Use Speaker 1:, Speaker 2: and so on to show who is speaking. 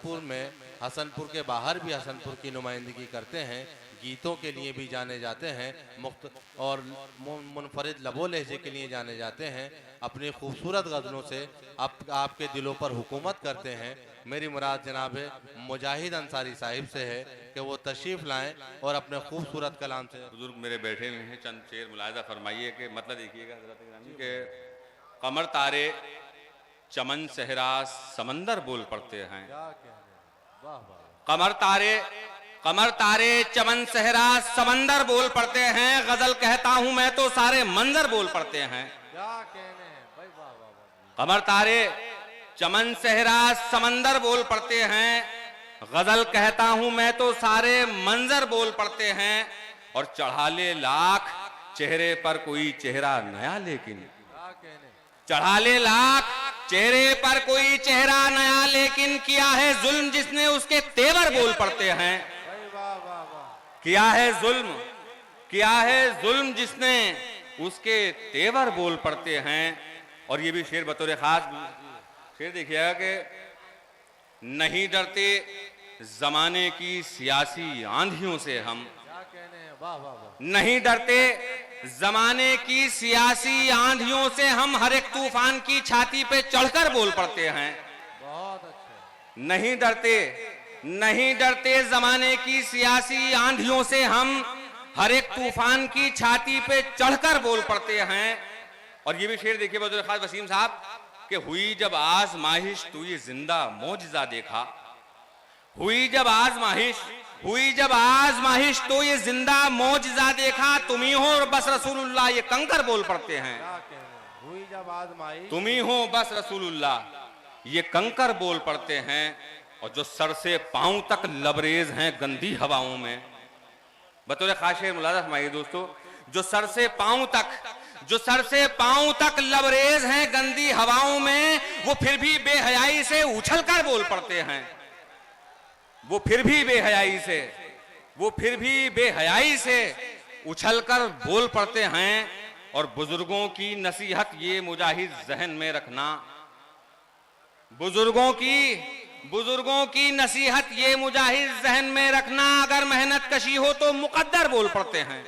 Speaker 1: हसनपुर में, हसनपुर के बाहर भी हसनपुर की नुमाइंदगी करते हैं, गीतों के लिए भी जाने जाते हैं, मुख्त और मुनफरिद लबो लहजे के लिए जाने जाते हैं। अपनी खूबसूरत गज़लों से आपके दिलों पर हुकूमत करते हैं। मेरी मुराद जनाब मुजाहिद अंसारी साहिब से है कि वो तशरीफ़ लाएं और अपने खूबसूरत कलाम से।
Speaker 2: बुजुर्ग मेरे बैठे हुए हैं, चंद शेर मुलाहिजा फरमाइए कि मतलब देखिएगा कि कमर तारे चमन सहरा समंदर बोल पड़ते हैं। कमर तारे चमन सहरा समंदर बोल पड़ते हैं, गजल कहता हूं मैं तो सारे मंजर बोल पड़ते हैं। कमर तारे चमन सहरा समंदर बोल पड़ते हैं, गजल कहता हूं मैं तो सारे मंजर बोल पड़ते हैं। और चढ़ा ले लाख चेहरे पर कोई चेहरा नया, लेकिन चढ़ा ले लाख चेहरे पर कोई चेहरा नया, लेकिन किया है जुल्म जिसने उसके तेवर बोल पड़ते हैं। किया है जुल्म जिसने उसके तेवर बोल पड़ते हैं। और ये भी शेर बतौर खास शेर देखिएगा कि नहीं डरते जमाने की सियासी आंधियों से हम, नहीं डरते जमाने की सियासी आंधियों से हम, हर एक तूफान की छाती पे चढ़कर बोल पड़ते हैं। बहुत अच्छा। नहीं डरते जमाने की सियासी आंधियों से हम, हर एक तूफान की छाती पे चढ़कर बोल पड़ते हैं। और ये भी शेर देखिए बतौर खास वसीम साहब कि हुई जब आजमाइश तो ये जिंदा मौजज़ा देखा, हुई जब आजमाइश तो ये जिंदा मौजज़ा देखा, तुम ही हो बस रसूलुल्लाह ये कंकर बोल पड़ते हैं।
Speaker 1: हुई जब आजमाइश
Speaker 2: तुम ही हो बस रसूलुल्लाह ये कंकर बोल पड़ते हैं। और जो सर से पांव तक लबरेज हैं गंदी हवाओं में, बतौर खास शेर मुलाजा फरमाइए दोस्तों, जो सर से पांव तक लबरेज हैं गंदी हवाओं में, वो फिर भी बेहयाई से उछल कर बोल पड़ते हैं। वो फिर भी बेहयाई से उछलकर बोल पड़ते हैं। और बुजुर्गों की नसीहत ये मुजाहिद जहन में रखना, बुजुर्गों की नसीहत ये मुजाहिद जहन में रखना, अगर मेहनत कशी हो तो मुकद्दर बोल पड़ते हैं।